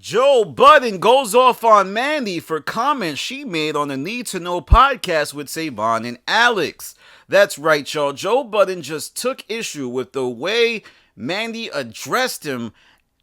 Joe Budden goes off on Mandy for comments she made on the Need to Know podcast with Savon and Alex. That's right, y'all. Joe Budden just took issue with the way Mandy addressed him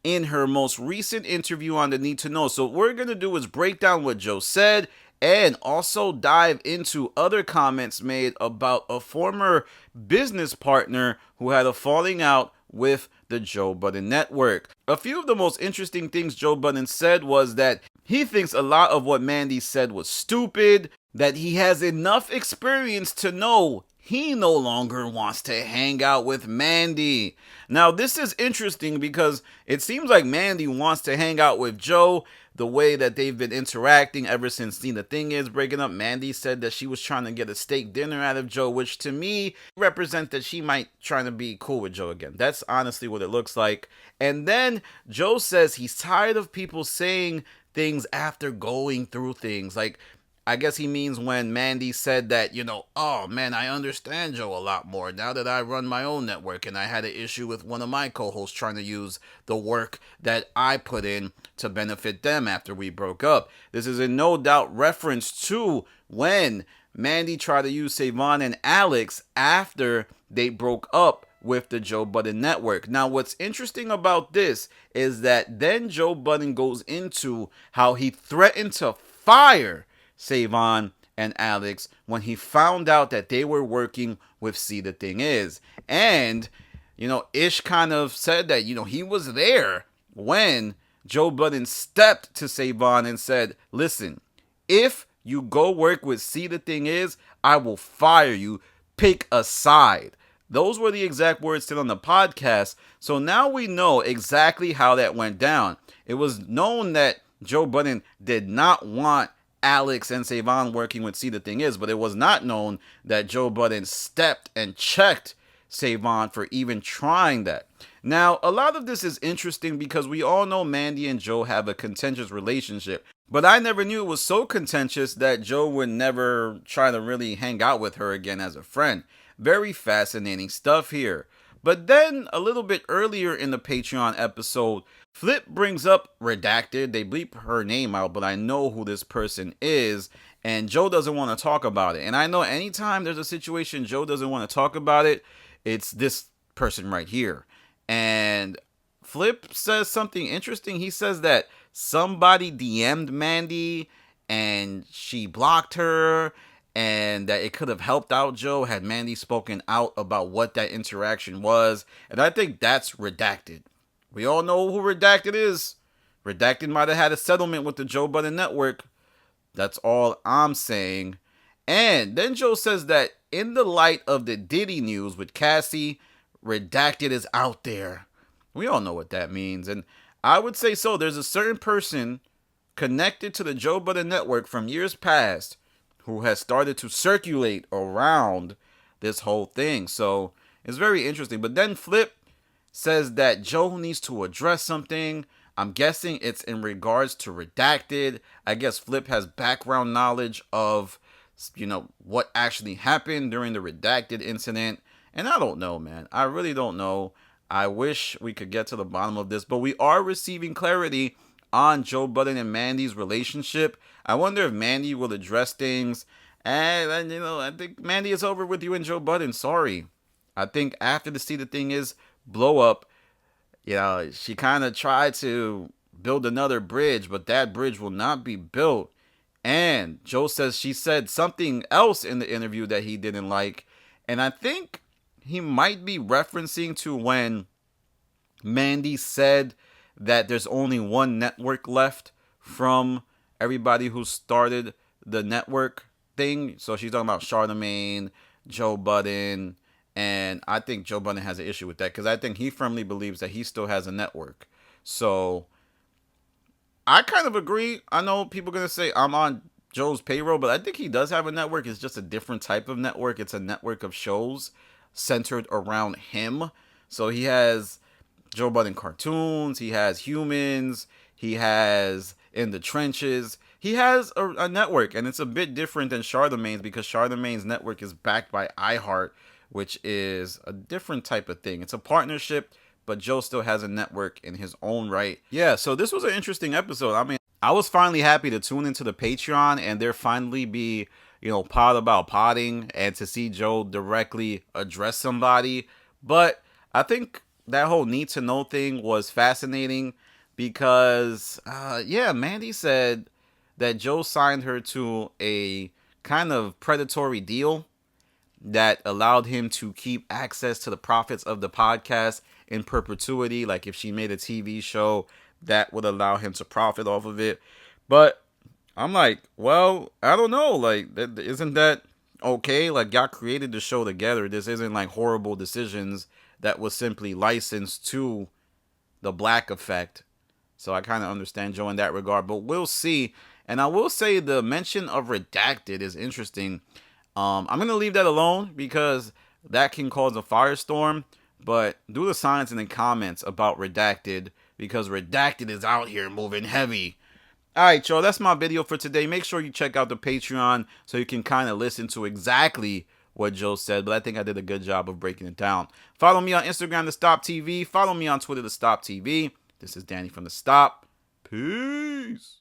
in her most recent interview on the Need to Know. So what we're going to do is break down what Joe said and also dive into other comments made about a former business partner who had a falling out with the Joe Budden Network. A few of the most interesting things Joe Budden said was that he thinks a lot of what Mandy said was stupid, that he has enough experience to know he no longer wants to hang out with Mandy. Now, this is interesting because it seems like Mandy wants to hang out with Joe the way that they've been interacting ever since See the Thing Is breaking up. Mandy said that she was trying to get a steak dinner out of Joe, which to me represents that she might try to be cool with Joe again. That's honestly what it looks like. And then Joe says he's tired of people saying things after going through things. Like, I guess he means when Mandy said that, oh man, I understand Joe a lot more now that I run my own network and I had an issue with one of my co-hosts trying to use the work that I put in to benefit them after we broke up. This is in no doubt reference to when Mandy tried to use Savon and Alex after they broke up with the Joe Budden Network. Now, what's interesting about this is that then Joe Budden goes into how he threatened to fire Savon and Alex when he found out that they were working with See the Thing Is. And, Ish kind of said that, he was there when Joe Budden stepped to Savon and said, listen, if you go work with See the Thing Is, I will fire you. Pick a side. Those were the exact words said on the podcast. So now we know exactly how that went down. It was known that Joe Budden did not want Alex and Savon working with See the Thing Is, but it was not known that Joe Budden stepped and checked Savon for even trying that. Now, a lot of this is interesting because we all know Mandy and Joe have a contentious relationship, but I never knew it was so contentious that Joe would never try to really hang out with her again as a friend. Very fascinating stuff here. But then a little bit earlier in the Patreon episode, Flip brings up Redacted. They bleep her name out, but I know who this person is, and Joe doesn't want to talk about it. And I know anytime there's a situation Joe doesn't want to talk about it, it's this person right here. And Flip says something interesting. He says that somebody DM'd Mandy and she blocked her, and that it could have helped out Joe had Mandy spoken out about what that interaction was. And I think that's Redacted. We all know who Redacted is. Redacted might have had a settlement with the Joe Budden Network. That's all I'm saying. And then Joe says that in the light of the Diddy news with Cassie, Redacted is out there. We all know what that means. And I would say so. There's a certain person connected to the Joe Budden Network from years past who has started to circulate around this whole thing. So it's very interesting. But then Flip says that Joe needs to address something. I'm guessing it's in regards to Redacted. I guess Flip has background knowledge of, what actually happened during the Redacted incident. And I don't know, man. I really don't know. I wish we could get to the bottom of this, but we are receiving clarity on Joe Budden and Mandy's relationship. I wonder if Mandy will address things. And I think Mandy is over with you and Joe Budden. Sorry. I think after the See the Thing Is blow up, she kind of tried to build another bridge, but that bridge will not be built. And Joe says she said something else in the interview that he didn't like. And I think he might be referencing to when Mandy said that there's only one network left from everybody who started the network thing. So she's talking about Charlemagne, Joe Budden, and I think Joe Budden has an issue with that because I think he firmly believes that he still has a network. So I kind of agree. I know people are going to say I'm on Joe's payroll, but I think he does have a network. It's just a different type of network. It's a network of shows centered around him. So he has Joe Budden cartoons, he has Humans, he has In the Trenches. He has a network, and it's a bit different than Charlemagne's because Charlemagne's network is backed by iHeart, which is a different type of thing. It's a partnership, but Joe still has a network in his own right. Yeah, so this was an interesting episode. I mean, I was finally happy to tune into the Patreon and there finally be, pod about potting and to see Joe directly address somebody. But I think that whole need to know thing was fascinating because, Mandy said that Joe signed her to a kind of predatory deal that allowed him to keep access to the profits of the podcast in perpetuity. Like if she made a TV show, that would allow him to profit off of it. But I'm like, well, I don't know. Like, isn't that okay? Like, y'all created the show together. This isn't like horrible decisions that was simply licensed to the Black Effect. So I kind of understand Joe in that regard, but we'll see. And I will say the mention of redacted is interesting. I'm going to leave that alone because that can cause a firestorm. But do the signs in the comments about redacted because redacted is out here moving heavy. Alright, y'all, that's my video for today. Make sure you check out the Patreon so you can kind of listen to exactly what Joe said, but I think I did a good job of breaking it down. Follow me on Instagram, The Stop TV. Follow me on Twitter, The Stop TV. This is Danny from The Stop. Peace.